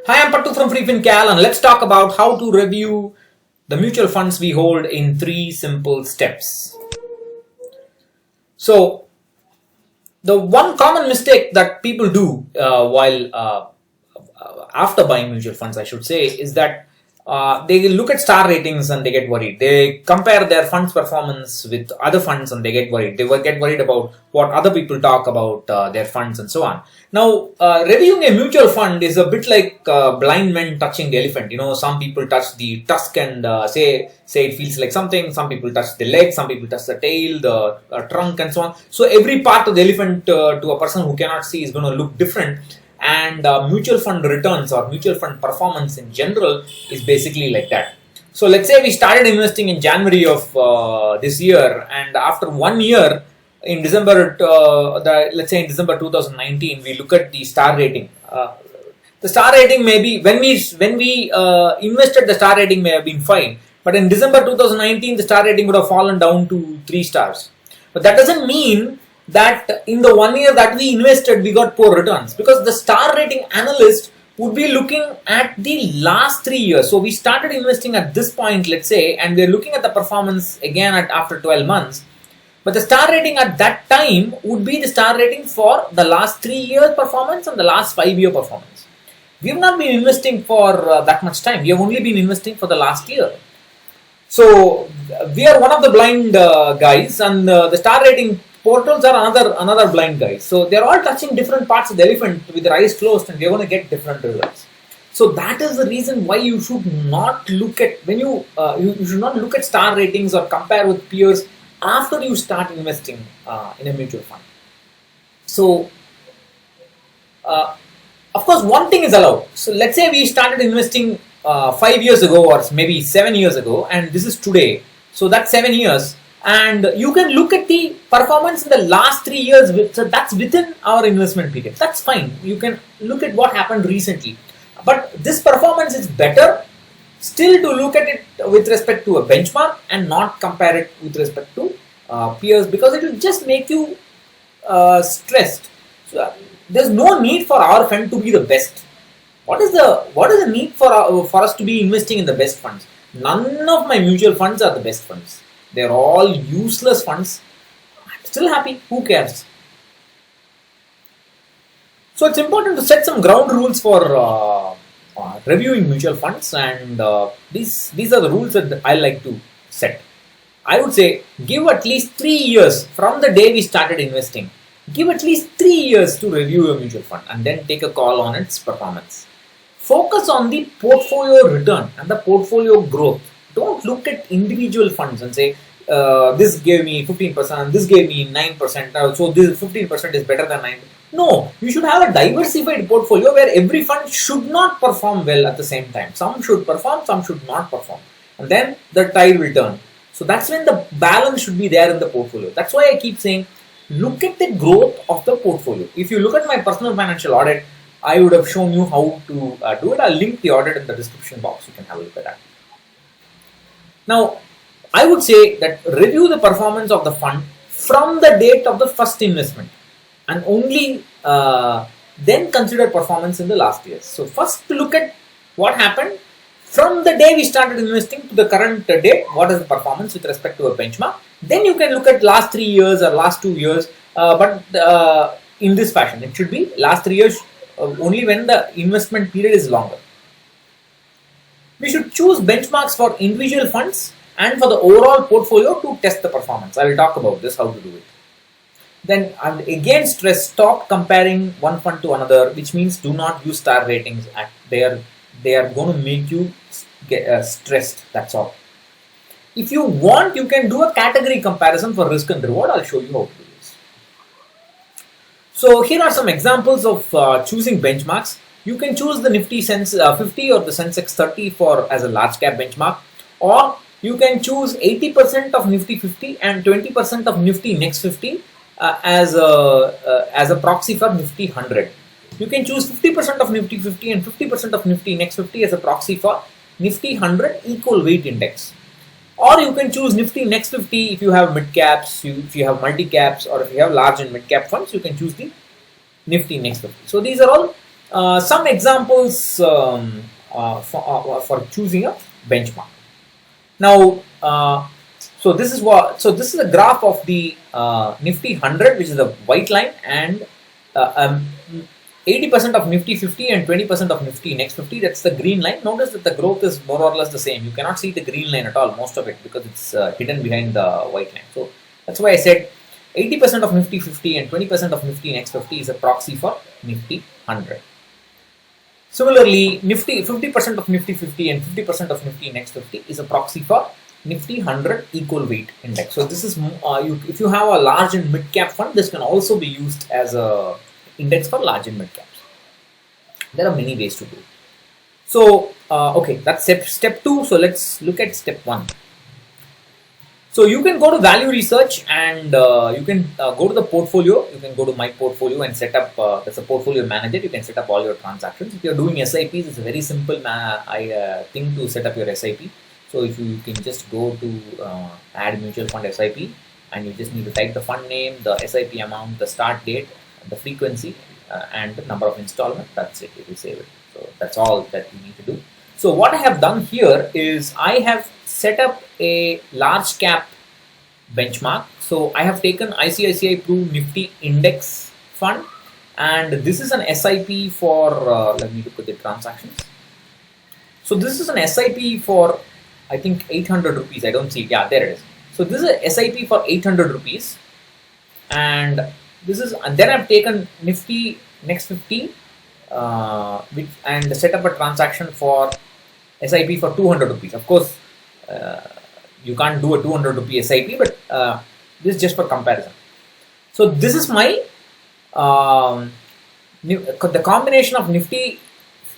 Hi, I'm Pattu from FreeFinCal, and let's talk about how to review the mutual funds we hold in 3 simple steps. So, the one common mistake that people do while after buying mutual funds, I should say, is that they look at star ratings and they get worried. They compare their fund's performance with other funds and they get worried. They will get worried about what other people talk about their funds and so on. Now, reviewing a mutual fund is a bit like blind men touching the elephant. You know, some people touch the tusk and say it feels like something. Some people touch the leg. Some people touch the tail, the trunk, and so on. So every part of the elephant to a person who cannot see is going to look different. And mutual fund returns or mutual fund performance in general is basically like that. So let's say we started investing in January of this year, and after 1 year, in December, let's say in December 2019, we look at the star rating. The star rating may be when we invested, the star rating may have been fine, but in December 2019, the star rating would have fallen down to 3 stars. But that doesn't mean that in the 1 year that we invested, we got poor returns, because the star rating analyst would be looking at the last 3 years. So we started investing at this point, let's say, and we're looking at the performance again after 12 months. But the star rating at that time would be the star rating for the last 3 years performance and the last 5-year performance. We have not been investing for that much time. We have only been investing for the last year. So we are one of the blind guys, and the star rating portals are another blind guy. So they're all touching different parts of the elephant with their eyes closed, and they're going to get different results. So that is the reason why you should not look at you should not look at star ratings or compare with peers after you start investing in a mutual fund. So of course, one thing is allowed. So let's say we started investing 5 years ago or maybe 7 years ago, and this is today. So that's 7 years. And you can look at the performance in the last 3 years, so that's within our investment period. That's fine. You can look at what happened recently. But this performance is better still to look at it with respect to a benchmark and not compare it with respect to peers, because it will just make you stressed. So there's no need for our fund to be the best. What is the need for us to be investing in the best funds? None of my mutual funds are the best funds. They're all useless funds. I'm still happy. Who cares? So it's important to set some ground rules for reviewing mutual funds, and these are the rules that I like to set. I would say give at least 3 years from the day we started investing. Give at least 3 years to review your mutual fund and then take a call on its performance. Focus on the portfolio return and the portfolio growth. Don't look at individual funds and say, this gave me 15%, this gave me 9%, so this 15% is better than 9%. No, you should have a diversified portfolio where every fund should not perform well at the same time. Some should perform, some should not perform. And then the tide will turn. So that's when the balance should be there in the portfolio. That's why I keep saying, look at the growth of the portfolio. If you look at my personal financial audit, I would have shown you how to do it. I'll link the audit in the description box. You can have a look at that. Now, I would say that review the performance of the fund from the date of the first investment, and only then consider performance in the last years. So first look at what happened from the day we started investing to the current date. What is the performance with respect to a benchmark? Then you can look at last 3 years or last 2 years, but in this fashion. It should be last 3 years only when the investment period is longer. We should choose benchmarks for individual funds and for the overall portfolio to test the performance. I will talk about this, how to do it. Then I will again stress, stop comparing one fund to another, which means do not use star ratings. They are going to make you get stressed. That's all. If you want, you can do a category comparison for risk and reward. I'll show you how to do this. So here are some examples of choosing benchmarks. You can choose the Nifty 50 or the Sensex 30 as a large cap benchmark, or you can choose 80% of Nifty 50 and 20% of Nifty Next 50 as a proxy for Nifty 100. You can choose 50% of Nifty 50 and 50% of Nifty Next 50 as a proxy for Nifty 100 equal weight index. Or you can choose Nifty Next 50 if you have mid caps, if you have multi caps, or if you have large and mid cap funds, you can choose the Nifty Next 50. So these are all Some examples for choosing a benchmark. Now, this is a graph of the Nifty 100, which is the white line, and 80% of Nifty 50 and 20% of Nifty Next 50. That's the green line. Notice that the growth is more or less the same. You cannot see the green line at all, most of it, because it's hidden behind the white line. So that's why I said 80% of Nifty 50 and 20% of Nifty Next 50 is a proxy for Nifty 100. Similarly, Nifty 50% of Nifty 50 and 50% of Nifty Next 50 is a proxy for Nifty 100 equal weight index. So this is if you have a large and mid cap fund, this can also be used as a index for large and mid caps. There are many ways to do it. So okay, that's step 2. So let's look at step 1. So you can go to value research and you can go to the portfolio. You can go to my portfolio and set up, as a portfolio manager, you can set up all your transactions. If you're doing SIPs, it's a very simple thing to set up your SIP. So if you can just go to add mutual fund SIP, and you just need to type the fund name, the SIP amount, the start date, the frequency, and the number of installment. That's it. It will save it. So that's all that you need to do. So what I have done here is I have set up a large cap benchmark. So I have taken ICICI Pru Nifty Index Fund, and this is an SIP for, let me look at the transactions. So this is an SIP for, I think, 800 rupees. I don't see it. Yeah, there it is. So this is a SIP for 800 rupees, and this is, and then I've taken Nifty Next 50 and set up a transaction for SIP for 200 rupees. Of course, you can't do a 200 rupee SIP, but this is just for comparison. So this is my the combination of Nifty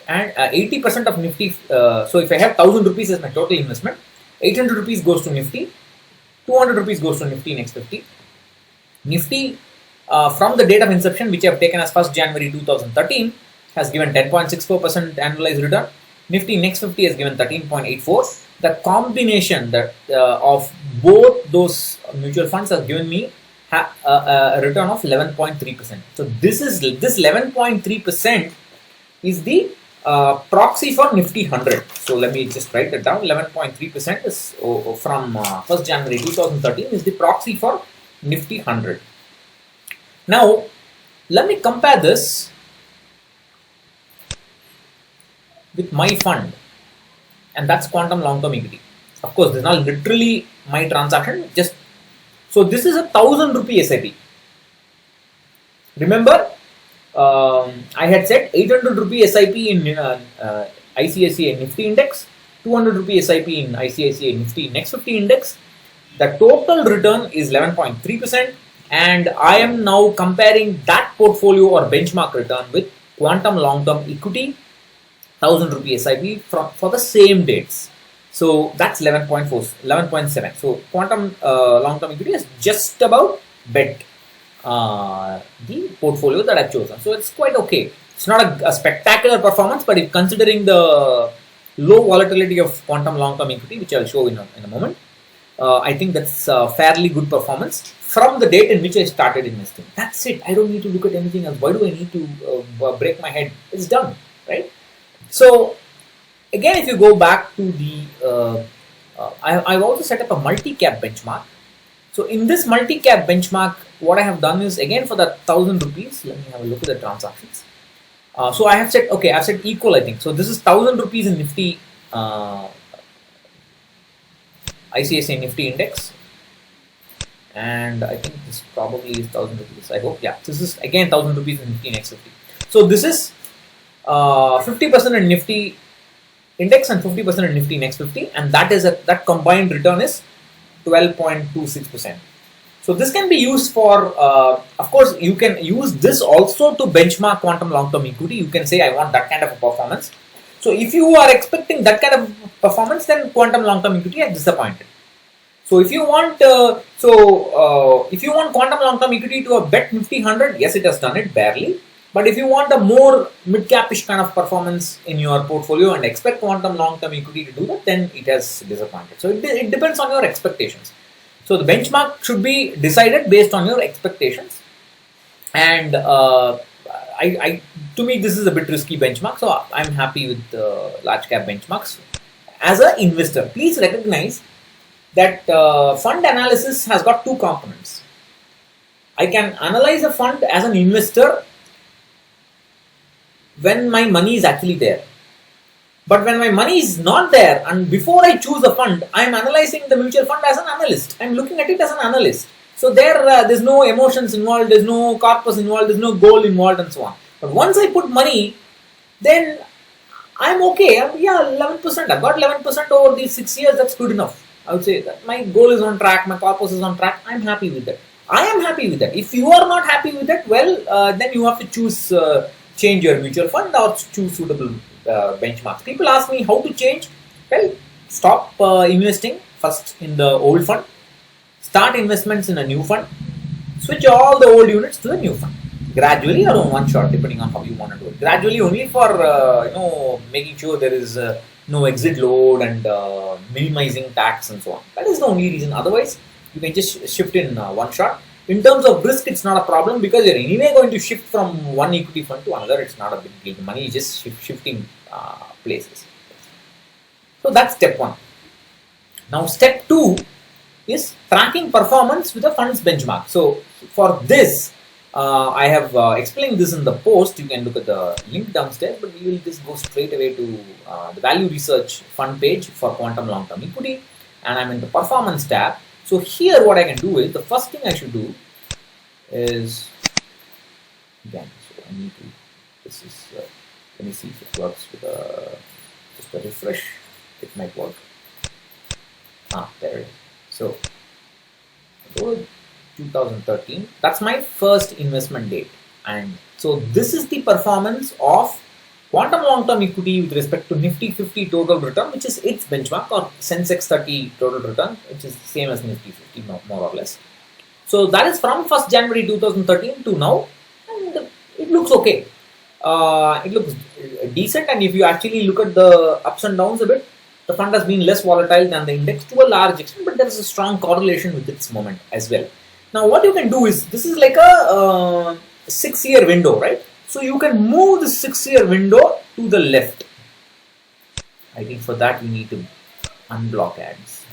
and 80% of Nifty. So if I have 1000 rupees as my total investment, 800 rupees goes to Nifty, 200 rupees goes to Nifty Next 50. Nifty from the date of inception, which I have taken as 1st January 2013, has given 10.64% annualized return. Nifty Next 50 has given 13.84. The combination of both those mutual funds has given me a return of 11.3%. So this 11.3% is the proxy for Nifty 100. So let me just write it down. 11.3% is from 1st January 2013 is the proxy for Nifty 100. Now, let me compare this with my fund, and that's quantum long-term equity. Of course, this is not literally my transaction. Just so this is a 1000 rupee SIP. Remember, I had said 800 rupee SIP in ICICI Nifty Index, 200 rupee SIP in ICICI Nifty Next 50 Index. The total return is 11.3%, and I am now comparing that portfolio or benchmark return with quantum long-term equity 1000 rupee SIP for the same dates. So that's 11.7. So quantum long-term equity is just about bet the portfolio that I've chosen. So it's quite okay. It's not a spectacular performance, but if considering the low volatility of quantum long-term equity, which I'll show in a moment, I think that's a fairly good performance from the date in which I started investing. That's it. I don't need to look at anything else. Why do I need to break my head? It's done, right? So again, if you go back to the, I've also set up a multi-cap benchmark. So in this multi-cap benchmark, what I have done is, again, for the 1000 rupees, let me have a look at the transactions. So I have said, okay, I've said equal, I think. So this is 1000 rupees in Nifty, ICICI Nifty Index. And I think this probably is 1000 rupees. I hope, yeah. This is again 1000 rupees in Nifty Next 50. So this is 50% in Nifty Index and 50% in Nifty Next 50, and that combined return is 12.26%. So this can be used for, of course, you can use this also to benchmark quantum long-term equity. You can say, I want that kind of a performance. So if you are expecting that kind of performance, then quantum long-term equity is disappointed. So if you want, if you want quantum long-term equity to a bet Nifty 100, yes, it has done it barely. But if you want a more mid-capish kind of performance in your portfolio and expect quantum long-term equity to do that, then it has disappointed. So it depends on your expectations. So the benchmark should be decided based on your expectations. And I to me, this is a bit risky benchmark. So I'm happy with large cap benchmarks. As an investor, please recognize that fund analysis has got two components. I can analyze a fund as an investor when my money is actually there. But when my money is not there and before I choose a fund, I am analyzing the mutual fund as an analyst. I am looking at it as an analyst. So there's no emotions involved, there's no corpus involved, there's no goal involved and so on. But once I put money, then I'm okay. 11%. I've got 11% over these 6 years. That's good enough. I would say that my goal is on track, my corpus is on track. I'm happy with that. I am happy with that. If you are not happy with that, well, then you have to choose, change your mutual fund or choose suitable benchmarks. People ask me how to change. Well, stop investing first in the old fund. Start investments in a new fund. Switch all the old units to the new fund. Gradually or on one shot, depending on how you want to do it. Gradually only for making sure there is no exit load and minimizing tax and so on. That is the only reason. Otherwise, you can just shift in one shot. In terms of risk, it's not a problem because you're anyway going to shift from one equity fund to another. It's not a big deal. The money is just shifting places. So that's step one. Now step two is tracking performance with a fund's benchmark. So for this, I have explained this in the post. You can look at the link downstairs, but we will just go straight away to the value research fund page for quantum long-term equity, and I'm in the performance tab. So here what I can do is, the first thing I should do is, again, so I need to, this is, let me see if it works with just a refresh, it might work. There it is. So, go to 2013, that's my first investment date. And so this is the performance of quantum long-term equity with respect to Nifty 50 total return, which is its benchmark, or Sensex 30 total return, which is the same as Nifty 50 more or less. So that is from 1st January 2013 to now, and it looks okay. It looks decent, and if you actually look at the ups and downs a bit, the fund has been less volatile than the index to a large extent, but there is a strong correlation with its moment as well. Now what you can do is, this is like a 6-year window, right? So you can move the 6-year window to the left. I think for that you need to unblock ads.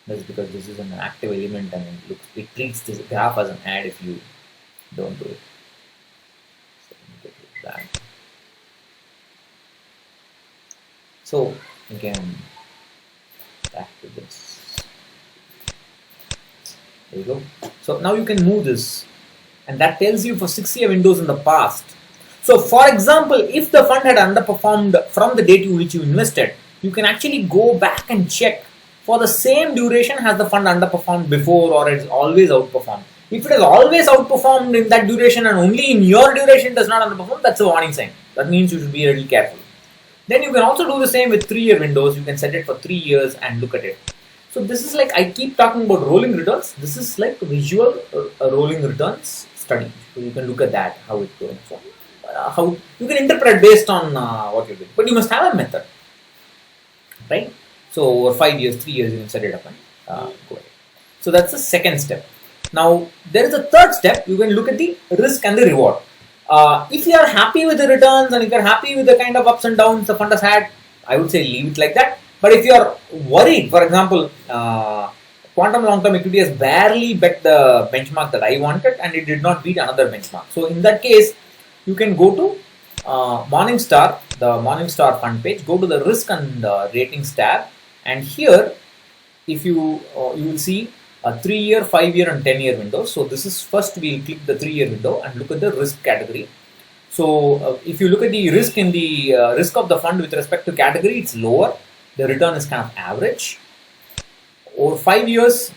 That's because this is an active element and it treats this graph as an ad if you don't do it. So let me get rid of that. So again, back to this. There you go. So now you can move this, and that tells you for 6-year windows in the past. So for example, if the fund had underperformed from the date to which you invested, you can actually go back and check for the same duration, has the fund underperformed before, or it's always outperformed. If it has always outperformed in that duration and only in your duration does not underperform, that's a warning sign. That means you should be really careful. Then you can also do the same with 3-year windows. You can set it for 3 years and look at it. So this is like, I keep talking about rolling returns. This is like a visual rolling returns study. So you can look at that, how it's going. So, how you can interpret based on what you're doing. But you must have a method, right? So over 5 years, 3 years, you can set it up and go ahead. So that's the second step. Now there is a third step. You can look at the risk and the reward. If you are happy with the returns and if you are happy with the kind of ups and downs the fund has had, I would say leave it like that. But if you are worried, for example, quantum long-term equity has barely bet the benchmark that I wanted and it did not beat another benchmark. So in that case, you can go to Morningstar, the Morningstar fund page, go to the risk and ratings tab, and here if you will see a 3-year, 5-year and 10-year windows. So this is, first we click the 3-year window and look at the risk category. So if you look at the risk in the risk of the fund with respect to category, it's lower. The return is kind of average. Over 5 years,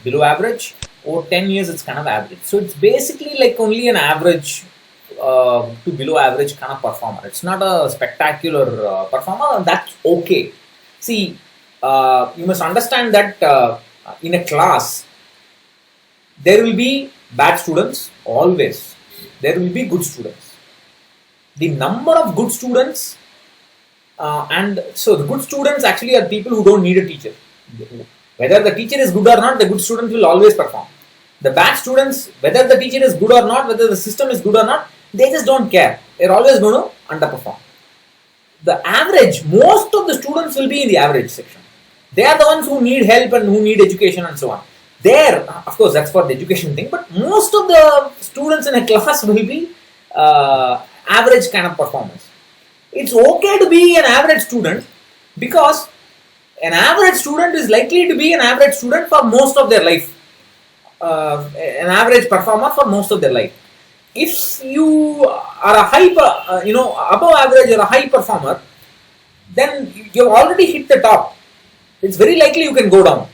below average. Over 10 years, it's kind of average. So it's basically like only an average to below average kind of performer. It's not a spectacular performer, and that's okay. See, you must understand that in a class, there will be bad students, always. There will be good students. The number of good students, and so the good students actually are people who don't need a teacher. Whether the teacher is good or not, the good students will always perform. The bad students, whether the teacher is good or not, whether the system is good or not, They just don't care. They're always going to underperform. The average, most of the students will be in the average section. They are the ones who need help and who need education and so on. There, of course, that's for the education thing, but most of the students in a class will be average kind of performance. It's okay to be an average student because an average student is likely to be an average student for most of their life. An average performer for most of their life. If you are a above average or a high performer, then you've already hit the top. It's very likely you can go down,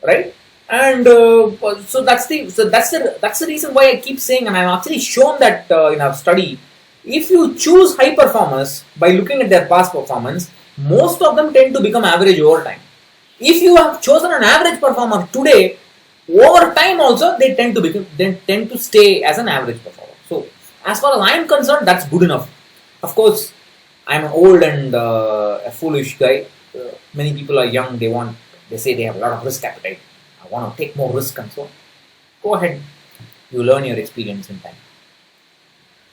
right? And so that's the reason why I keep saying, and I've actually shown that in our study. If you choose high performers by looking at their past performance, most of them tend to become average over time. If you have chosen an average performer today, over time also they tend to stay as an average performer. So as far as I am concerned, that's good enough. Of course, I'm an old and a foolish guy. Many people are young. They say they have a lot of risk appetite. I want to take more risk and so on. Go ahead. You learn your experience in time.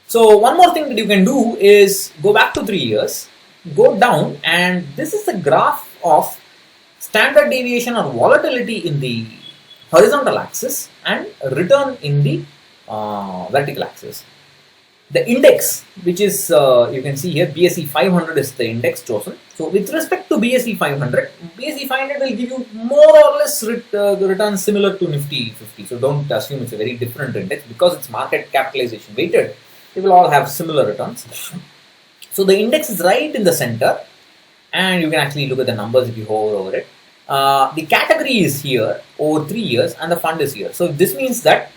So one more thing that you can do is go back to 3 years, go down, and this is a graph of standard deviation or volatility in the horizontal axis and return in the vertical axis. The index, which is you can see here, BSE 500 is the index chosen. So with respect to BSE 500 will give you more or less the returns similar to Nifty 50. So don't assume it's a very different index because it's market capitalization weighted. They will all have similar returns. So the index is right in the center, and you can actually look at the numbers if you hover over it. The category is here over 3 years, and the fund is here. So this means that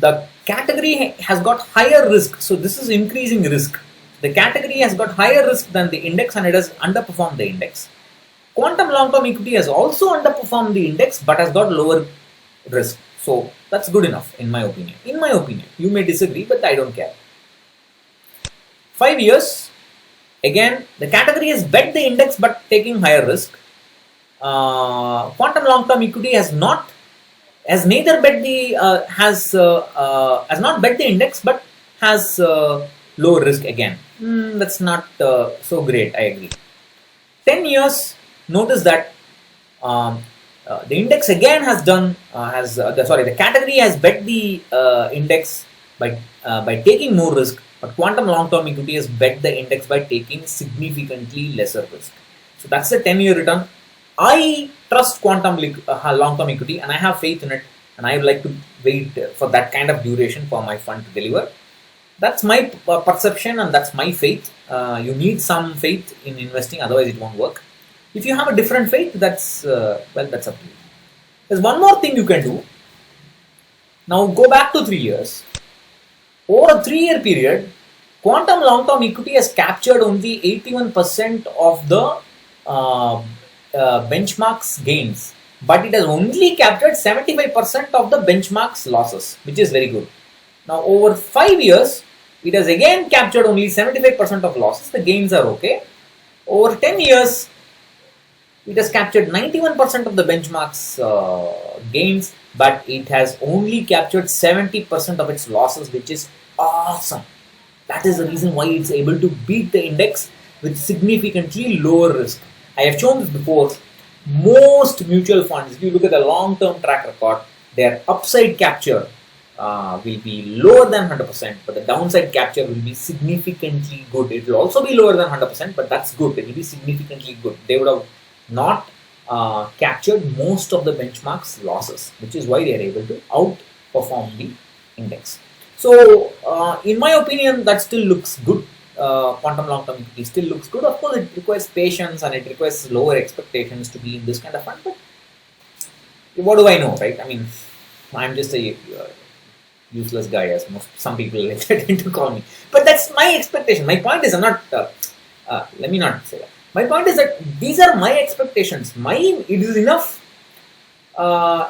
the category has got higher risk. So this is increasing risk. The category has got higher risk than the index, and it has underperformed the index. Quantum long-term equity has also underperformed the index, but has got lower risk. So that's good enough in my opinion. You may disagree, but I don't care. 5 years, again, the category has bet the index but taking higher risk. Quantum long-term equity has not bet the index but has low risk again. That's not so great. I agree. 10 years. Notice that the index again has done the category has bet the index by taking more risk, but quantum long-term equity has bet the index by taking significantly lesser risk. So that's the 10-year return. I trust quantum long-term equity, and I have faith in it, and I would like to wait for that kind of duration for my fund to deliver. That's my perception, and that's my faith. You need some faith in investing, otherwise it won't work. If you have a different faith, that's up to you. There's one more thing you can do. Now go back to 3 years. Over a 3-year period, quantum long-term equity has captured only 81% of the benchmark's gains, but it has only captured 75% of the benchmark's losses, which is very good. Now over 5 years, it has again captured only 75% of losses. The gains are okay. Over 10 years, it has captured 91% of the benchmark's gains, but it has only captured 70% of its losses, which is awesome. That is the reason why it's able to beat the index with significantly lower risk. I have shown this before. Most mutual funds, if you look at the long-term track record, their upside capture will be lower than 100%, but the downside capture will be significantly good. It will also be lower than 100%, but that's good. It will be significantly good. They would have not captured most of the benchmark's losses, which is why they are able to outperform the index. So, in my opinion, that still looks good. Quantum long-term equity still looks good. Of course, it requires patience and it requires lower expectations to be in this kind of fund. But what do I know, right? I mean, I'm just a useless guy, as some people tend to call me. But that's my expectation. My point is, let me not say that. My point is that these are my expectations. It is enough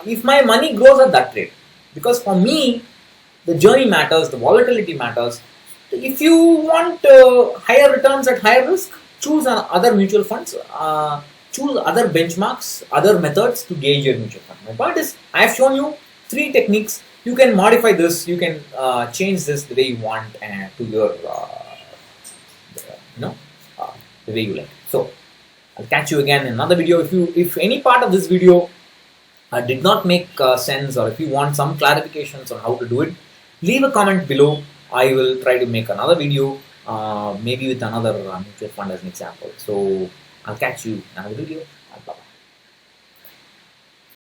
if my money grows at that rate. Because for me, the journey matters, the volatility matters. If you want higher returns at higher risk, choose other mutual funds, choose other benchmarks, other methods to gauge your mutual fund. My point is, I have shown you 3 techniques. you can modify this, you can change this the way you want and to your you know uh, the way you like. So I'll catch you again in another video. If any part of this video did not make sense, or if you want some clarifications on how to do it, leave a comment below. I will try to make another video, maybe with another mutual fund as an example. So I'll catch you in another video.